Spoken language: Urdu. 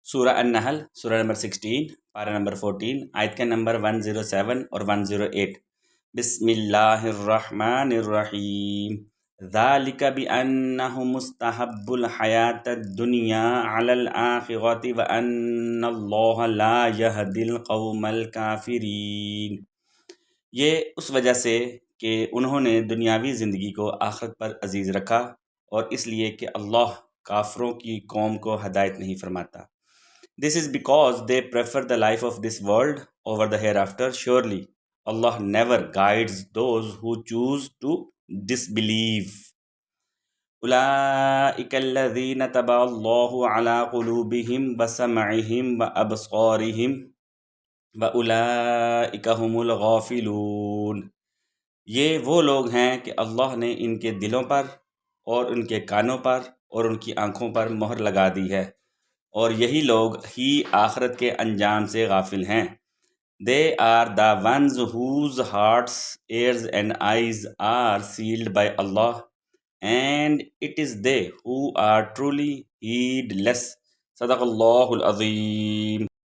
سورہ النحل، سورہ نمبر 16، پارہ نمبر 14، آیت کا نمبر 107 اور 108۔ بسم اللہ الرحمن الرحیم۔ ذالک بأنہم مستحب الحیاة الدنیا علی الآخرۃ وأن اللہ لا یہدی القوم الکافرین۔ یہ اس وجہ سے کہ انہوں نے دنیاوی زندگی کو آخرت پر عزیز رکھا، اور اس لیے کہ اللہ کافروں کی قوم کو ہدایت نہیں فرماتا۔ This is because they prefer the life of this world over the hereafter. Surely, Allah never guides those who choose to disbelieve. أولئك الذين طبع الله على قلوبهم وسمعهم وأبصارهم وأولئك هم الغافلون۔ یہ وہ لوگ ہیں کہ اللہ نے ان کے دلوں پر اور ان کے کانوں پر اور ان کی آنکھوں پر مہر لگا دی ہے، اور یہی لوگ ہی آخرت کے انجام سے غافل ہیں۔ They are the ones whose hearts, ears and eyes are sealed by Allah, and it is they who are truly heedless۔ صدق اللہ العظیم۔